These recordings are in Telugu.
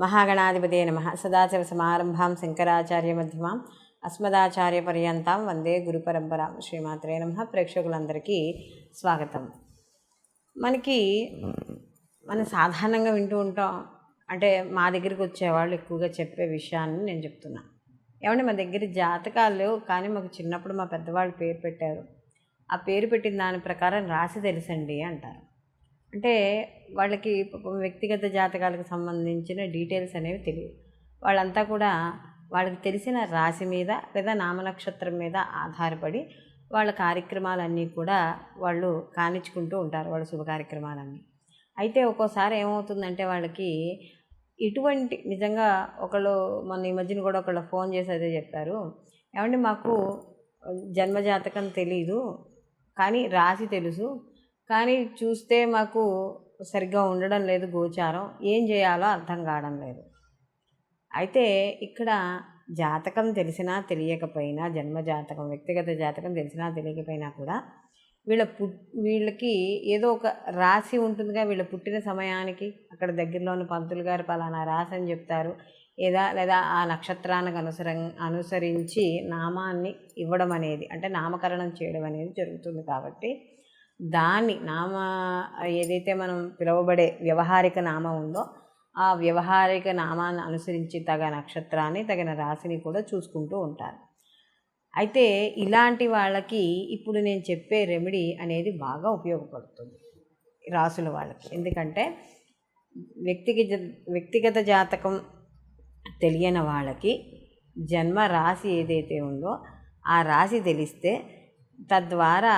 మహాగణాధిపతే నమః. సదాశివసమారంభాం శంకరాచార్యమధ్యమాం అస్మదాచార్యపర్యంతాం వందే గురుపరంపరాం. శ్రీమాత్రే నమః. ప్రేక్షకులందరికీ స్వాగతం. మనం సాధారణంగా వింటూ ఉంటాం, అంటే మా దగ్గరికి వచ్చేవాళ్ళు ఎక్కువగా చెప్పే విషయాన్ని నేను చెప్తున్నా. ఏమంటే మా దగ్గర జాతకాలు లేవు, కానీ మాకు చిన్నప్పుడు మా పెద్దవాళ్ళు పేరు పెట్టారు. ఆ పేరు పెట్టిన దాని ప్రకారం రాసి తెలుసండి అంటారు. అంటే వాళ్ళకి వ్యక్తిగత జాతకాలకు సంబంధించిన డీటెయిల్స్ అనేవి తెలియదు. వాళ్ళంతా కూడా వాళ్ళకి తెలిసిన రాశి మీద లేదా నామనక్షత్రం మీద ఆధారపడి వాళ్ళ కార్యక్రమాలన్నీ కూడా వాళ్ళు కానిచ్చుకుంటూ ఉంటారు, వాళ్ళ శుభ కార్యక్రమాలన్నీ. అయితే ఒక్కోసారి ఏమవుతుందంటే వాళ్ళకి ఇటువంటి నిజంగా మొన్న ఈ మధ్యన కూడా ఒకళ్ళు ఫోన్ చేసి అదే చెప్పారు, ఏమంటే మాకు జన్మజాతకం తెలీదు కానీ రాశి తెలుసు, కానీ చూస్తే మాకు సరిగ్గా ఉండడం లేదు గోచారం, ఏం చేయాలో అర్థం కావడం లేదు. అయితే ఇక్కడ జాతకం తెలిసినా తెలియకపోయినా, జన్మజాతకం వ్యక్తిగత జాతకం తెలిసినా తెలియకపోయినా కూడా వీళ్ళకి ఏదో ఒక రాశి ఉంటుందిగా. వీళ్ళ పుట్టిన సమయానికి అక్కడ దగ్గరలోని పంతులు గారు పలానా రాశి అని చెప్తారు, లేదా ఆ నక్షత్రానికి అనుసరించి నామాన్ని ఇవ్వడం అనేది, అంటే నామకరణం చేయడం అనేది జరుగుతుంది. కాబట్టి దాన్ని ఏదైతే మనం పిలువబడే వ్యవహారిక నామం ఉందో ఆ వ్యవహారిక నామాన్ని అనుసరించి నక్షత్రాన్ని తగిన రాశిని కూడా చూసుకుంటూ ఉంటారు. అయితే ఇలాంటి వాళ్ళకి ఇప్పుడు నేను చెప్పే రెమెడీ అనేది బాగా ఉపయోగపడుతుంది రాసుల వాళ్ళకి. ఎందుకంటే వ్యక్తిగత జాతకం తెలియని వాళ్ళకి జన్మ రాశి ఏదైతే ఉందో ఆ రాశి తెలిస్తే తద్వారా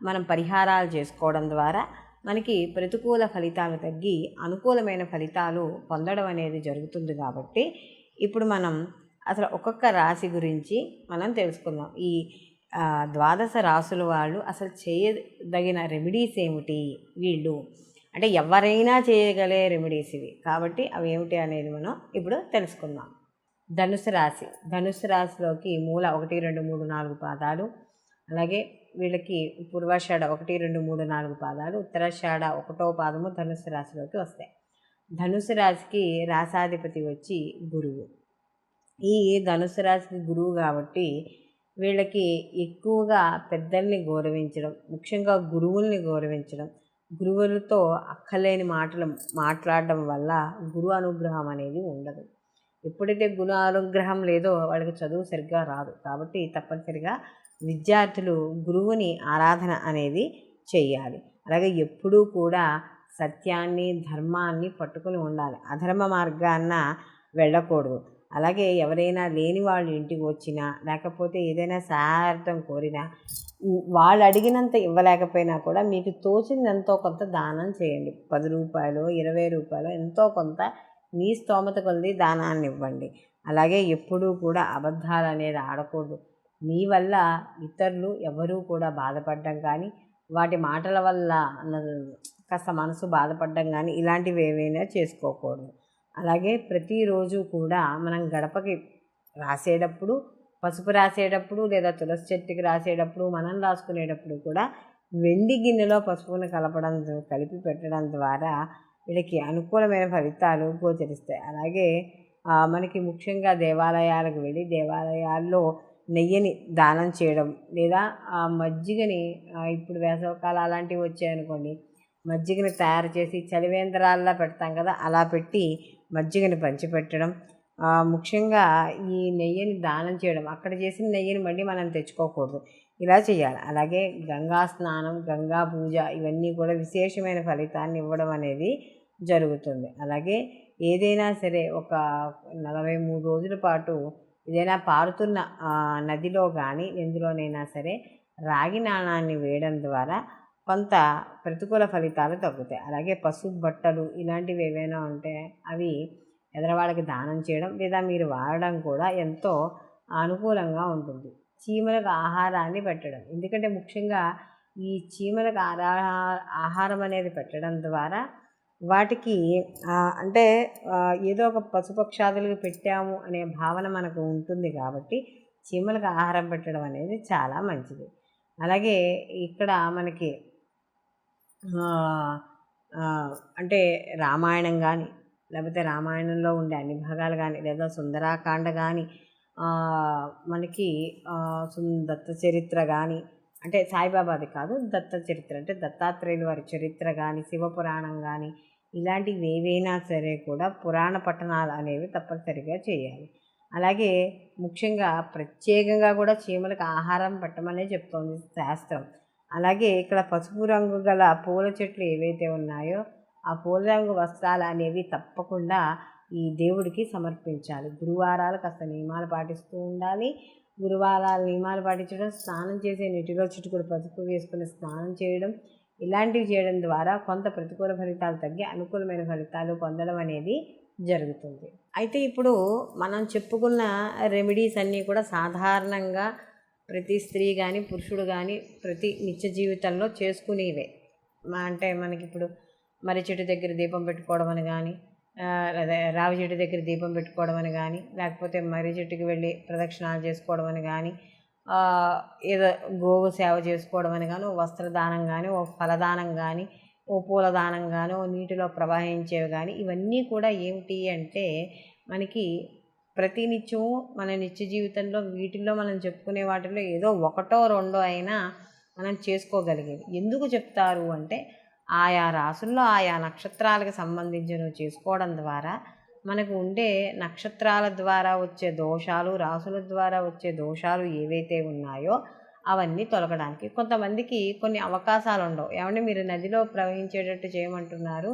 మనం పరిహారాలు చేసుకోవడం ద్వారా మనకి ప్రతికూల ఫలితాలు తగ్గి అనుకూలమైన ఫలితాలు పొందడం అనేది జరుగుతుంది. కాబట్టి ఇప్పుడు మనం అసలు ఒక్కొక్క రాశి గురించి మనం తెలుసుకుందాం. ఈ 12 రాసుల వాళ్ళు అసలు చేయదగిన రెమెడీస్ ఏమిటి, వీళ్ళు అంటే ఎవరైనా చేయగలే రెమెడీస్ ఇవి. కాబట్టి అవి ఏమిటి అనేది మనం ఇప్పుడు తెలుసుకుందాం. ధనుసు రాశిలోకి మూల 1, 2, 3, 4 పాదాలు, అలాగే వీళ్ళకి పూర్వాషాఢ 1, 2, 3, 4 పాదాలు, ఉత్తరాషాఢ 1వ పాదము ధనుసు రాశిలోకి వస్తాయి. ధనుసు రాశికి రాశాధిపతి వచ్చి గురువు. ఈ ధనుసు రాశికి గురువు కాబట్టి వీళ్ళకి ఎక్కువగా పెద్దల్ని గౌరవించడం, ముఖ్యంగా గురువుల్ని గౌరవించడం, గురువులతో అక్కలేని మాటలు మాట్లాడడం వల్ల గురు అనుగ్రహం అనేది ఉండదు. ఎప్పుడైతే గురు అనుగ్రహం లేదో వాళ్ళకి చదువు సరిగ్గా రాదు. కాబట్టి తప్పనిసరిగా విద్యార్థులు గురువుని ఆరాధన అనేది చేయాలి. అలాగే ఎప్పుడూ కూడా సత్యాన్ని ధర్మాన్ని పట్టుకుని ఉండాలి, అధర్మ మార్గాన్న వెళ్ళకూడదు. అలాగే ఎవరైనా లేని వాళ్ళు ఇంటికి వచ్చినా, లేకపోతే ఏదైనా సహాయార్థం కోరినా, వాళ్ళు అడిగినంత ఇవ్వలేకపోయినా కూడా మీకు తోచింది కొంత దానం చేయండి. 10 రూపాయలు 20 రూపాయలు ఎంతో కొంత మీ స్తోమత కొద్ది దానాన్ని ఇవ్వండి. అలాగే ఎప్పుడూ కూడా అబద్ధాలు అనేది ఆడకూడదు. మీ వల్ల ఇతరులు ఎవరూ కూడా బాధపడడం కానీ, వాటి మాటల వల్ల కాస్త మనసు బాధపడడం కానీ ఇలాంటివి ఏవైనా చేసుకోకూడదు. అలాగే ప్రతిరోజు కూడా మనం గడపకి రాసేటప్పుడు, పసుపు రాసేటప్పుడు లేదా తులసి చెట్టుకి రాసేటప్పుడు, మనం రాసుకునేటప్పుడు కూడా వెండి గిన్నెలో పసుపును కలిపి పెట్టడం ద్వారా వీళ్ళకి అనుకూలమైన ఫలితాలు గోచరిస్తాయి. అలాగే మనకి ముఖ్యంగా దేవాలయాలకు వెళ్ళి దేవాలయాల్లో నెయ్యిని దానం చేయడం, లేదా మజ్జిగని, ఇప్పుడు వేసవకాలం అలాంటివి వచ్చాయనుకోండి, మజ్జిగని తయారు చేసి చలివేంద్రాల్లో పెడతాం కదా, అలా పెట్టి మజ్జిగని పంచిపెట్టడం. ముఖ్యంగా ఈ నెయ్యిని దానం చేయడం, అక్కడ చేసిన నెయ్యిని మళ్ళీ మనం తెచ్చుకోకూడదు, ఇలా చేయాలి. అలాగే గంగా స్నానం, గంగా పూజ ఇవన్నీ కూడా విశేషమైన ఫలితాన్ని ఇవ్వడం అనేది జరుగుతుంది. అలాగే ఏదైనా సరే ఒక 43 రోజుల పాటు ఏదైనా పారుతున్న నదిలో కానీ ఎందులోనైనా సరే రాగి నాణాన్ని వేయడం ద్వారా కొంత ప్రతికూల ఫలితాలు తగ్గుతాయి. అలాగే పసుపు బట్టలు ఇలాంటివి ఏవైనా ఉంటే అవి ఎదరవాళ్ళకి దానం చేయడం లేదా మీరు వాడడం కూడా ఎంతో అనుకూలంగా ఉంటుంది. చీమలకు ఆహారాన్ని పెట్టడం, ఎందుకంటే ముఖ్యంగా ఈ చీమలకు ఆహారం అనేది పెట్టడం ద్వారా వాటికి అంటే ఏదో ఒక పశుపక్షాదులకు పెట్టాము అనే భావన మనకు ఉంటుంది. కాబట్టి చీమలకు ఆహారం పెట్టడం అనేది చాలా మంచిది. అలాగే ఇక్కడ మనకి అంటే రామాయణం కానీ లేకపోతే రామాయణంలో ఉండే అన్ని భాగాలు కానీ, లేదా సుందరాకాండ కానీ, మనకి దత్త చరిత్ర కానీ, అంటే సాయిబాబాది కాదు, దత్త చరిత్ర అంటే దత్తాత్రేయుల వారి చరిత్ర కానీ, శివపురాణం కానీ, ఇలాంటివి ఏవైనా సరే కూడా పురాణ పఠనాలు అనేవి తప్పనిసరిగా చేయాలి. అలాగే ముఖ్యంగా ప్రత్యేకంగా కూడా చీమలకు ఆహారం పెట్టమనే చెప్తోంది శాస్త్రం. అలాగే ఇక్కడ పసుపు రంగు గల పూల చెట్లు ఏవైతే ఉన్నాయో ఆ పూల రంగు వస్త్రాలు అనేవి తప్పకుండా ఈ దేవుడికి సమర్పించాలి. గురువారాలు కాస్త నియమాలు పాటిస్తూ ఉండాలి. గురువారాలు నియమాలు పాటించడం, స్నానం చేసే నీటిలో చిటికెడు పసుపు వేసుకుని స్నానం చేయడం, ఇలాంటివి చేయడం ద్వారా కొంత ప్రతికూల ఫలితాలు తగ్గి అనుకూలమైన ఫలితాలు పొందడం అనేది జరుగుతుంది. అయితే ఇప్పుడు మనం చెప్పుకున్న రెమెడీస్ అన్నీ కూడా సాధారణంగా ప్రతి స్త్రీ కానీ పురుషుడు కానీ ప్రతి నిత్య జీవితంలో చేసుకునేవే. అంటే మనకిప్పుడు మర్రి చెట్టు దగ్గర దీపం పెట్టుకోవడం అని కానీ, అదే రావి చెట్టు దగ్గర దీపం పెట్టుకోవడం అని కానీ, లేకపోతే మర్రి చెట్టుకి వెళ్ళి ప్రదక్షిణాలు చేసుకోవడం అని కానీ, ఏదో గోవు సేవ చేసుకోవడం అని కానీ, ఓ వస్త్రదానం కానీ, ఓ ఫలదానం కానీ, ఓ పూలదానం కానీ, ఓ నీటిలో ప్రవహించేవి కానీ, ఇవన్నీ కూడా ఏమిటి అంటే మనకి ప్రతినిత్యము మన నిత్య జీవితంలో వీటిల్లో మనం చెప్పుకునే వాటిల్లో ఏదో ఒకటో రెండో అయినా మనం చేసుకోగలిగేది. ఎందుకు చెప్తారు అంటే ఆయా రాసుల్లో ఆయా నక్షత్రాలకు సంబంధించినవి చేసుకోవడం ద్వారా మనకు ఉండే నక్షత్రాల ద్వారా వచ్చే దోషాలు, రాసుల ద్వారా వచ్చే దోషాలు ఏవైతే ఉన్నాయో అవన్నీ తొలగడానికి. కొంతమందికి కొన్ని అవకాశాలు ఉండవు. ఏమంటే మీరు నదిలో ప్రవహించేటట్టు చేయమంటున్నారు,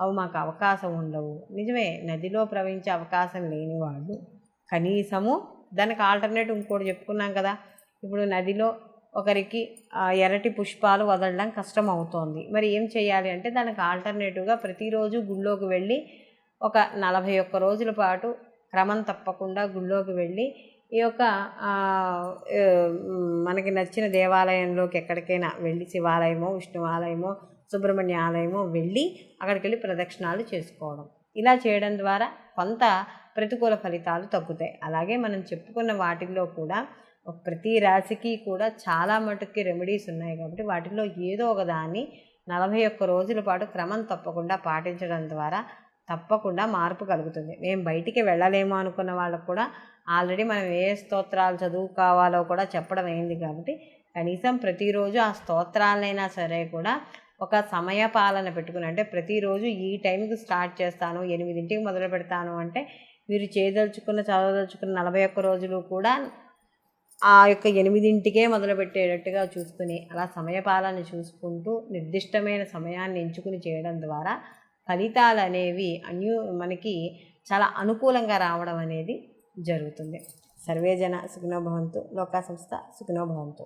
అవి మాకు అవకాశం ఉండవు. నిజమే, నదిలో ప్రవహించే అవకాశం లేని వాళ్ళు కనీసము దానికి ఆల్టర్నేటివ్ ఇంకోటి చెప్పుకున్నాం కదా. ఇప్పుడు నదిలో ఒకరికి ఎర్రటి పుష్పాలు వదలడం కష్టం అవుతోంది, మరి ఏం చేయాలి అంటే దానికి ఆల్టర్నేటివ్గా ప్రతిరోజు గుళ్ళోకి వెళ్ళి ఒక 41 రోజుల పాటు క్రమం తప్పకుండా గుళ్ళోకి వెళ్ళి ఈ యొక్క మనకి నచ్చిన దేవాలయంలోకి ఎక్కడికైనా వెళ్ళి, శివాలయమో విష్ణువాలయమో సుబ్రహ్మణ్య ఆలయమో వెళ్ళి అక్కడికి వెళ్ళి ప్రదక్షిణాలు చేసుకోవడం. ఇలా చేయడం ద్వారా కొంత ప్రతికూల ఫలితాలు తగ్గుతాయి. అలాగే మనం చెప్పుకున్న వాటిల్లో కూడా ప్రతి రాశికి కూడా చాలా మటుకి రెమెడీస్ ఉన్నాయి కాబట్టి వాటిల్లో ఏదో ఒక దాన్ని 41 రోజుల పాటు క్రమం తప్పకుండా పాటించడం ద్వారా తప్పకుండా మార్పు కలుగుతుంది. మేము బయటికి వెళ్ళలేము అనుకున్న వాళ్ళకు కూడా ఆల్రెడీ మనం ఏ స్తోత్రాలు చదువుకోవాలో కూడా చెప్పడం అయింది కాబట్టి కనీసం ప్రతిరోజు ఆ స్తోత్రాలైనా సరే కూడా ఒక సమయ పాలన పెట్టుకుని, అంటే ప్రతిరోజు ఈ టైంకి స్టార్ట్ చేస్తాను, 8ంటికి మొదలు పెడతాను అంటే మీరు చదవదలుచుకున్న 41 రోజులు కూడా ఆ యొక్క 8ంటికే మొదలుపెట్టేటట్టుగా చూసుకుని అలా సమయపాలన చూసుకుంటూ నిర్దిష్టమైన సమయాన్ని ఎంచుకుని చేయడం ద్వారా ఫలితాలు అనేవి మనకి చాలా అనుకూలంగా రావడం అనేది జరుగుతుంది. సర్వే జన సుఖినో భవంతు, లోకా సంస్థ సుఖినో భవంతు.